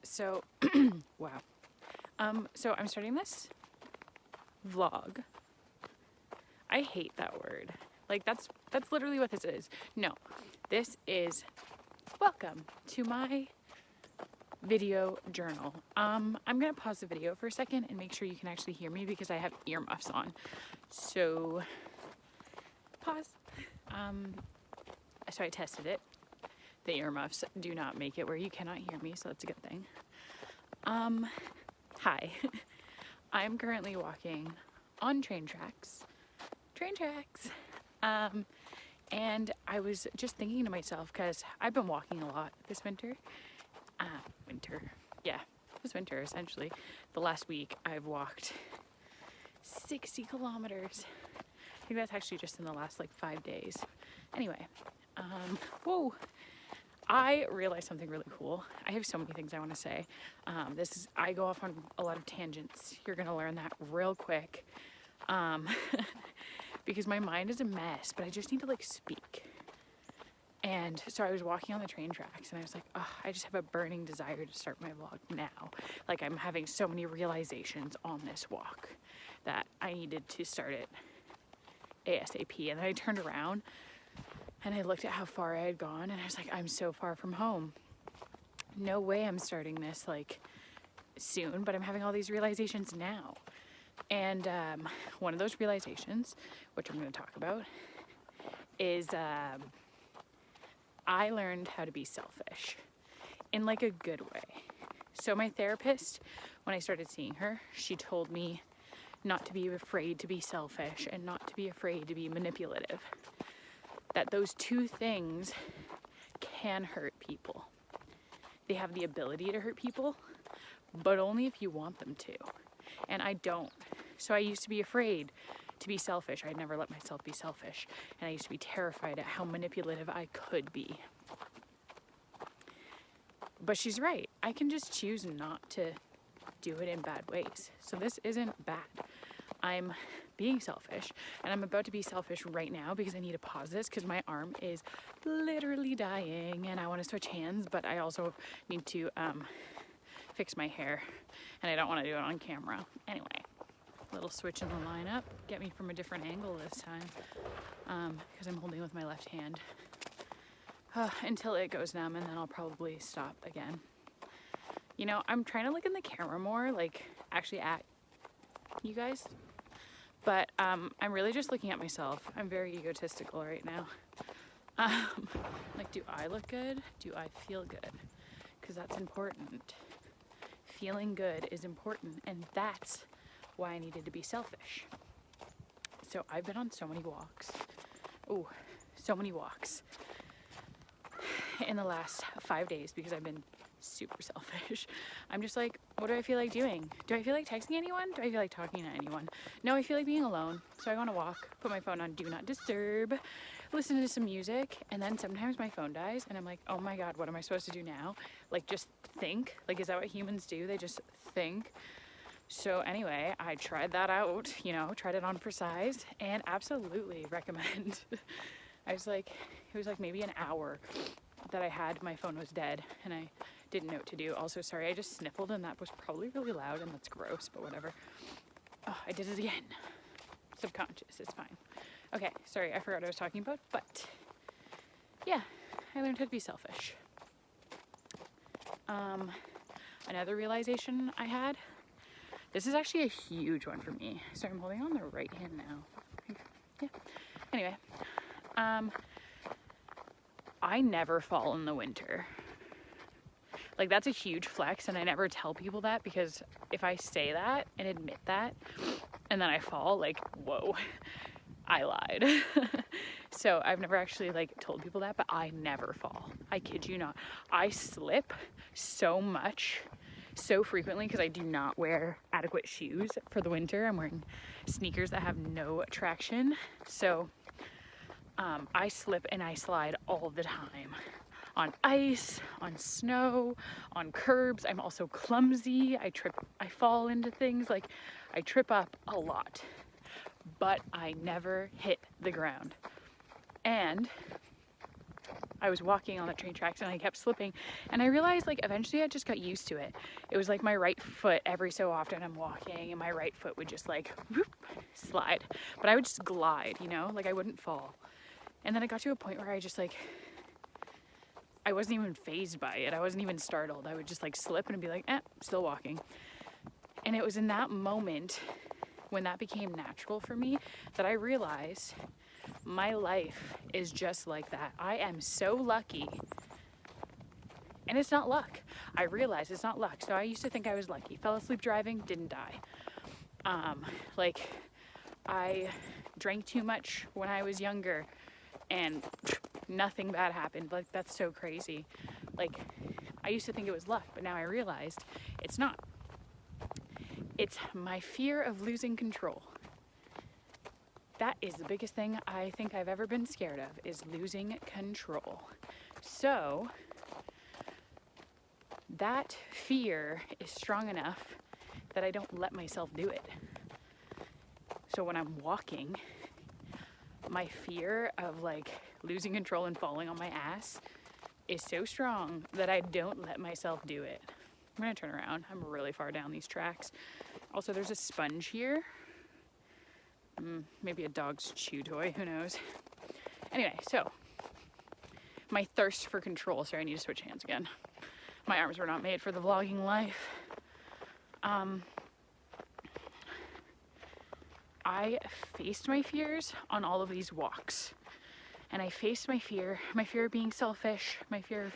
So wow. So I'm starting this vlog. I hate that word. Like that's literally what this is. No, this is welcome to my video journal. I'm gonna pause the video for a second and make sure you can actually hear me because I have earmuffs on. So pause. So I tested it. The earmuffs do not make it where you cannot hear me, so that's a good thing. Hi. I'm currently walking on train tracks. And I was just thinking to myself, because I've been walking a lot this winter. This winter essentially. The last week I've walked 60 kilometers. I think that's actually just in the last like 5 days. Anyway, whoa. I realized something really cool. I have so many things I want to say. I go off on a lot of tangents. You're gonna learn that real quick. Because my mind is a mess, but I just need to like speak. And so I was walking on the train tracks and I was like, oh, I just have a burning desire to start my vlog now. Like I'm having so many realizations on this walk that I needed to start it ASAP. And then I turned around and I looked at how far I had gone and I was like, I'm so far from home. No way I'm starting this like soon, but I'm having all these realizations now. And one of those realizations, which I'm going to talk about, is I learned how to be selfish in like a good way. So my therapist, when I started seeing her, she told me not to be afraid to be selfish and not to be afraid to be manipulative. That those two things can hurt people. They have the ability to hurt people, but only if you want them to. And I don't. So I used to be afraid to be selfish. I'd never let myself be selfish. And I used to be terrified at how manipulative I could be. But she's right. I can just choose not to do it in bad ways. So this isn't bad. I'm being selfish, and I'm about to be selfish right now because I need to pause this because my arm is literally dying and I want to switch hands, but I also need to fix my hair and I don't want to do it on camera. Anyway, little switch in the lineup. Get me from a different angle this time because I'm holding with my left hand until it goes numb, and then I'll probably stop again. You know, I'm trying to look in the camera more, like actually at you guys. But I'm really just looking at myself. I'm very egotistical right now. Like, do I look good? Do I feel good? Because that's important. Feeling good is important, and that's why I needed to be selfish. So I've been on so many walks. Oh, so many walks in the last 5 days because I've been super selfish. I'm just like, what do I feel like doing? Do I feel like texting anyone? Do I feel like talking to anyone? No, I feel like being alone. So I go on a walk, put my phone on do not disturb, listen to some music, and then sometimes my phone dies and I'm like, oh my God, what am I supposed to do now? Like just think. Like, is that what humans do? They just think. So anyway, I tried that out, tried it on for size, and absolutely recommend. It was like maybe an hour that I had, my phone was dead and I didn't know what to do. Also, sorry, I just sniffled and that was probably really loud and that's gross, but whatever. Oh, I did it again. Subconscious, it's fine. Okay, sorry, I forgot what I was talking about, but yeah, I learned how to be selfish. Another realization I had, this is actually a huge one for me. So I'm holding on the right hand now. Yeah. Anyway, I never fall in the winter. Like, that's a huge flex, and I never tell people that because if I say that and admit that and then I fall, like, whoa, I lied. So I've never actually like told people that, but I never fall. I kid you not. I slip so much, so frequently because I do not wear adequate shoes for the winter. I'm wearing sneakers that have no traction. So I slip and I slide all the time. On ice, on snow, on curbs. I'm also clumsy. I fall into things. Like, I trip up a lot, but I never hit the ground. And I was walking on the train tracks and I kept slipping, and I realized like eventually I just got used to it. It was like my right foot, every so often I'm walking and my right foot would just like whoop, slide, but I would just glide, you know, like I wouldn't fall. And then it got to a point where I just like, I wasn't even fazed by it. I wasn't even startled. I would just like slip and be like, still walking. And it was in that moment when that became natural for me that I realized my life is just like that. I am so lucky. And it's not luck. I realized it's not luck. So I used to think I was lucky. Fell asleep driving, didn't die. Like I drank too much when I was younger and nothing bad happened. Like that's so crazy. Like I used to think it was luck, but now I realized it's not. It's my fear of losing control. That is the biggest thing I think I've ever been scared of, is losing control. So that fear is strong enough that I don't let myself do it. So when I'm walking, my fear of like losing control and falling on my ass is so strong that I don't let myself do it. I'm gonna turn around. I'm really far down these tracks. Also, there's a sponge here. Maybe a dog's chew toy, who knows? Anyway, so my thirst for control. Sorry, I need to switch hands again. My arms were not made for the vlogging life. I faced my fears on all of these walks. And I faced my fear of being selfish, my fear of,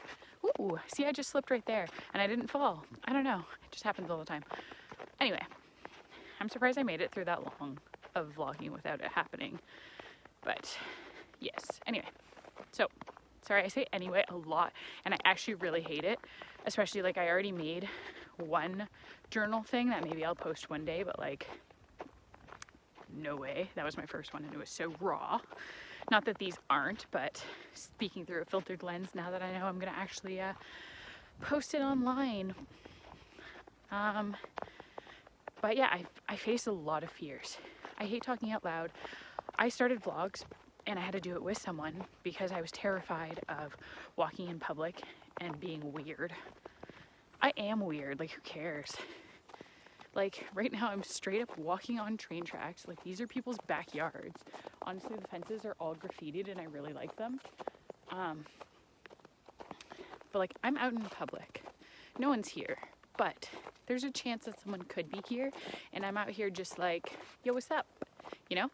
ooh, see, I just slipped right there and I didn't fall. I don't know, it just happens all the time. Anyway, I'm surprised I made it through that long of vlogging without it happening. But yes, anyway, so sorry, I say anyway a lot and I actually really hate it, especially like I already made one journal thing that maybe I'll post one day, but like, no way. That was my first one and it was so raw. Not that these aren't, but speaking through a filtered lens now that I know I'm gonna actually post it online. But yeah, I face a lot of fears. I hate talking out loud. I started vlogs and I had to do it with someone because I was terrified of walking in public and being weird. I am weird, like who cares? Like right now I'm straight up walking on train tracks. Like these are people's backyards. Honestly, the fences are all graffitied and I really like them. But like I'm out in public. No one's here, but there's a chance that someone could be here and I'm out here just like, yo, what's up? You know?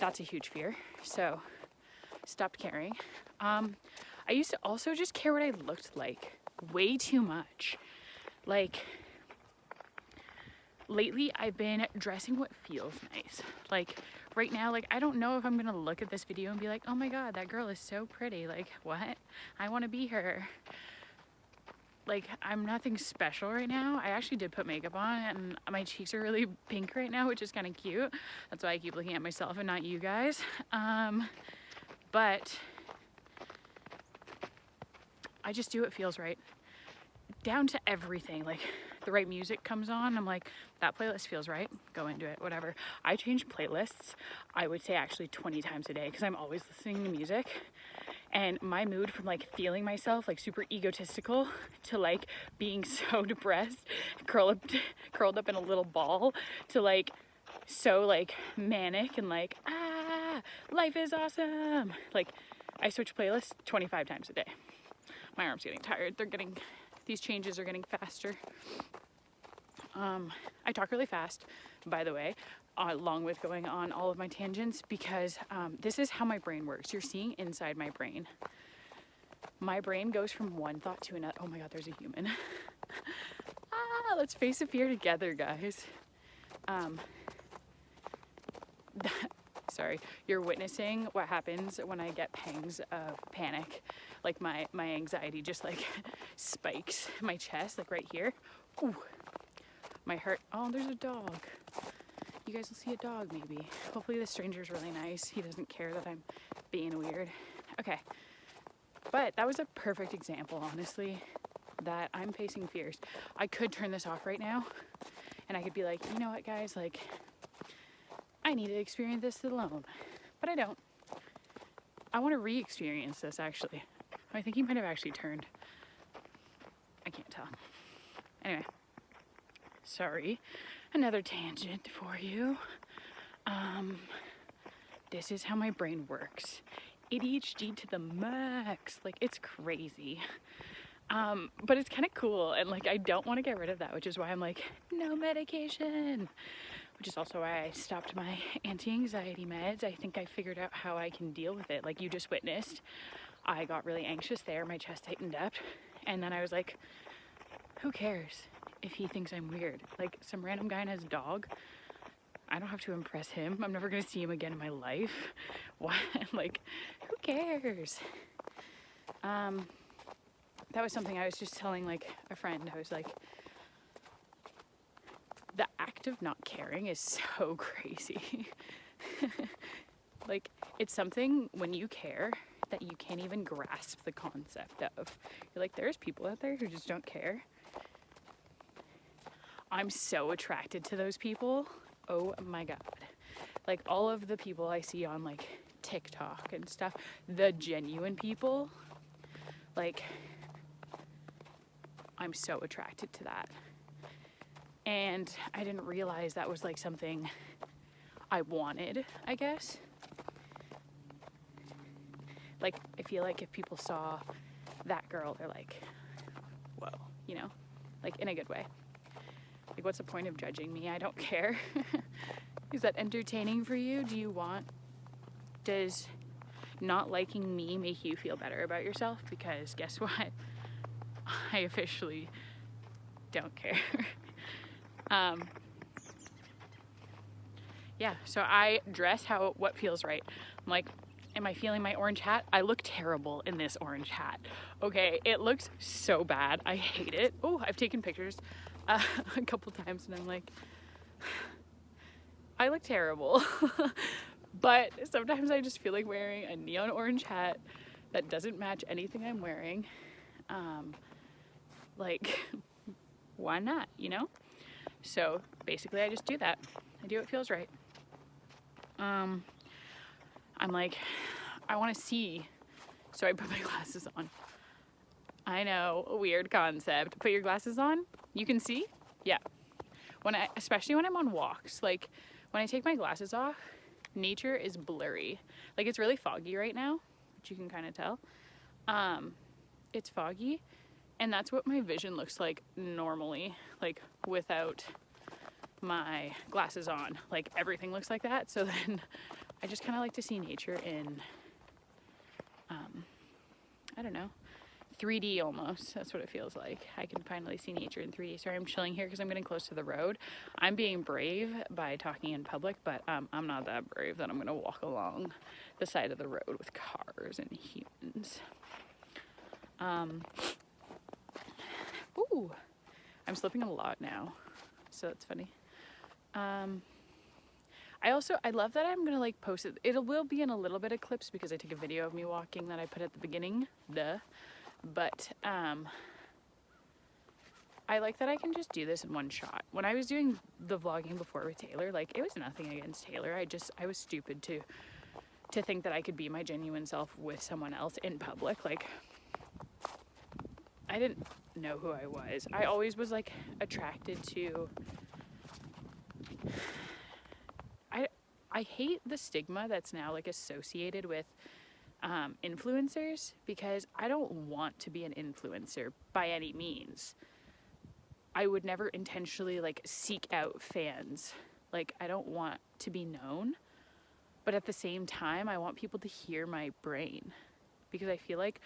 That's a huge fear. So stopped caring. I used to also just care what I looked like way too much. Like lately I've been dressing what feels nice. Like right now, like I don't know if I'm gonna look at this video and be like, oh my god, that girl is so pretty. Like what? I want to be her. Like I'm nothing special right now. I actually did put makeup on and my cheeks are really pink right now, which is kind of cute. That's why I keep looking at myself and not you guys. But I just do what feels right. Down to everything. Like the right music comes on, I'm like, that playlist feels right, go into it, whatever. I change playlists, I would say actually 20 times a day because I'm always listening to music. And my mood from like feeling myself like super egotistical to like being so depressed, curled up in a little ball, to like so like manic and like, life is awesome. Like I switch playlists 25 times a day. My arm's getting tired. These changes are getting faster. I talk really fast, by the way, along with going on all of my tangents because this is how my brain works. You're seeing inside my brain. My brain goes from one thought to another. Oh my god, there's a human. Let's face a fear together, guys. Sorry, you're witnessing what happens when I get pangs of panic. Like my anxiety just like spikes my chest, like right here. Ooh, my heart. Oh, there's a dog. You guys will see a dog maybe. Hopefully this stranger's really nice. He doesn't care that I'm being weird. Okay, but that was a perfect example, honestly, that I'm facing fears. I could turn this off right now and I could be like, you know what guys, like I need to experience this alone, but I don't. I want to re-experience this actually. I think he might have actually turned. I can't tell. Anyway, sorry. Another tangent for you. This is how my brain works. ADHD to the max. Like, it's crazy. But it's kind of cool, and like I don't want to get rid of that, which is why I'm like, no medication. Which is also why I stopped my anti-anxiety meds. I think I figured out how I can deal with it. Like you just witnessed, I got really anxious there, my chest tightened up, and then I was like, who cares if he thinks I'm weird? Like some random guy and his dog, I don't have to impress him. I'm never gonna see him again in my life. Why? Like, who cares? That was something I was just telling like a friend. I was like, the act of not caring is so crazy. Like, it's something when you care that you can't even grasp the concept of. You're like, there's people out there who just don't care. I'm so attracted to those people. Oh my God. Like all of the people I see on like TikTok and stuff, the genuine people, like I'm so attracted to that. And I didn't realize that was like something I wanted, I guess. Like, I feel like if people saw that girl, they're like, whoa, you know, like in a good way. Like, what's the point of judging me? I don't care. Is that entertaining for you? Does not liking me make you feel better about yourself? Because guess what? I officially don't care. Yeah, so I dress what feels right. I'm like, am I feeling my orange hat? I look terrible in this orange hat. Okay, it looks so bad. I hate it. Oh, I've taken pictures a couple times and I'm like, I look terrible. But sometimes I just feel like wearing a neon orange hat that doesn't match anything I'm wearing. Like, why not, you know? So basically I just do that. I do what feels right. I'm like, I want to see, so I put my glasses on. I know, a weird concept. Put your glasses on, you can see? Yeah. Especially when I'm on walks, like when I take my glasses off, nature is blurry. Like it's really foggy right now, which you can kind of tell. It's foggy, and that's what my vision looks like normally, like without my glasses on. Like everything looks like that. So then I just kind of like to see nature in, I don't know, 3D almost. That's what it feels like. I can finally see nature in 3D. Sorry, I'm chilling here because I'm getting close to the road. I'm being brave by talking in public, but I'm not that brave that I'm going to walk along the side of the road with cars and humans. Ooh, I'm slipping a lot now, so that's funny. I love that I'm gonna like post it. It will be in a little bit of clips because I took a video of me walking that I put at the beginning, but I like that I can just do this in one shot. When I was doing the vlogging before with Taylor, like it was nothing against Taylor. I was stupid to think that I could be my genuine self with someone else in public. Like I didn't know who I was. I always was like attracted to, I hate the stigma that's now like associated with influencers, because I don't want to be an influencer by any means. I would never intentionally like seek out fans. Like I don't want to be known, but at the same time I want people to hear my brain, because I feel like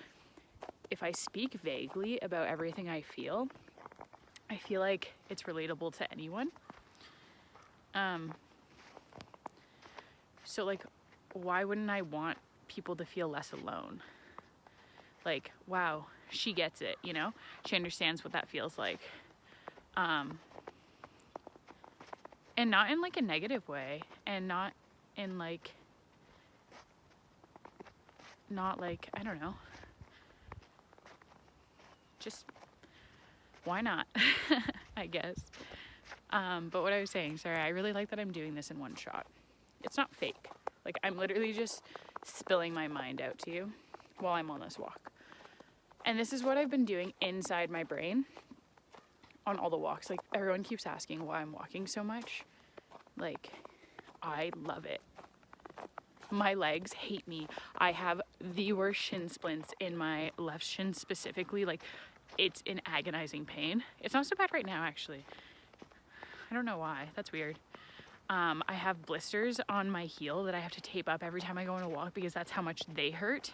if I speak vaguely about everything I feel like it's relatable to anyone. So like, why wouldn't I want people to feel less alone? Like, wow, she gets it, you know? She understands what that feels like. And not in like a negative way, and not like, I don't know. Just, why not? I guess. But what I was saying, sorry, I really like that I'm doing this in one shot. It's not fake. Like I'm literally just spilling my mind out to you while I'm on this walk. And this is what I've been doing inside my brain on all the walks. Like, everyone keeps asking why I'm walking so much. Like, I love it. My legs hate me. I have the worst shin splints in my left shin specifically. Like, it's in agonizing pain. It's not so bad right now, actually. I don't know why. That's weird. I have blisters on my heel that I have to tape up every time I go on a walk because that's how much they hurt.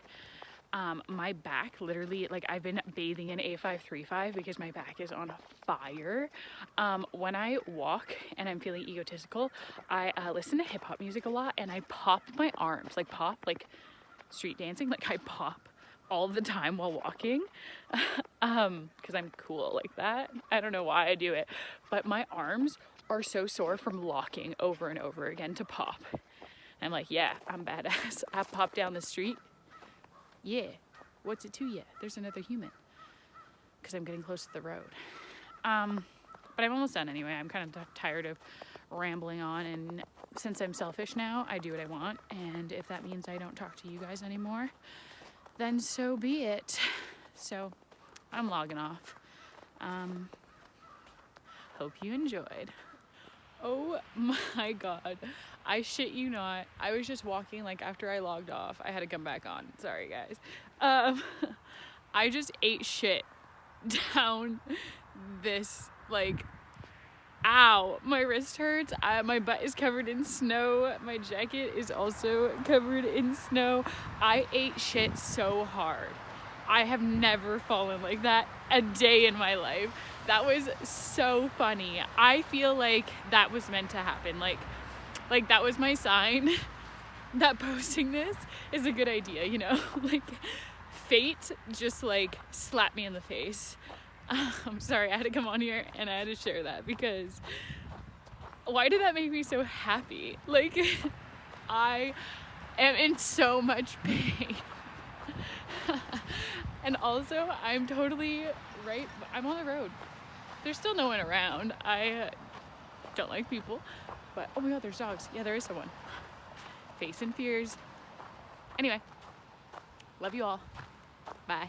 My back, literally, like, I've been bathing in A535 because my back is on fire. When I walk and I'm feeling egotistical, I listen to hip hop music a lot, and I pop my arms, like street dancing, like I pop all the time while walking, because I'm cool like that. I don't know why I do it, but my arms are so sore from locking over and over again to pop. And I'm like, yeah, I'm badass. I pop down the street. Yeah, what's it to you? There's another human. Because I'm getting close to the road. But I'm almost done anyway. I'm kind of tired of rambling on, and since I'm selfish now, I do what I want, and if that means I don't talk to you guys anymore, then so be it. So I'm logging off. Hope you enjoyed. Oh my god, I shit you not, I was just walking, like, after I logged off. I had to come back on, sorry guys. I just ate shit down this, like, ow, my wrist hurts. My butt is covered in snow. My jacket is also covered in snow. I ate shit so hard. I have never fallen like that a day in my life. That was so funny. I feel like that was meant to happen. Like that was my sign that posting this is a good idea, you know? Like, fate just, like, slapped me in the face. I'm sorry, I had to come on here and I had to share that, because why did that make me so happy? Like, I am in so much pain. And also, I'm totally right. I'm on the road. There's still no one around. I don't like people, but oh my god, there's dogs. Yeah, there is someone. Face and fears. Anyway, love you all. Bye.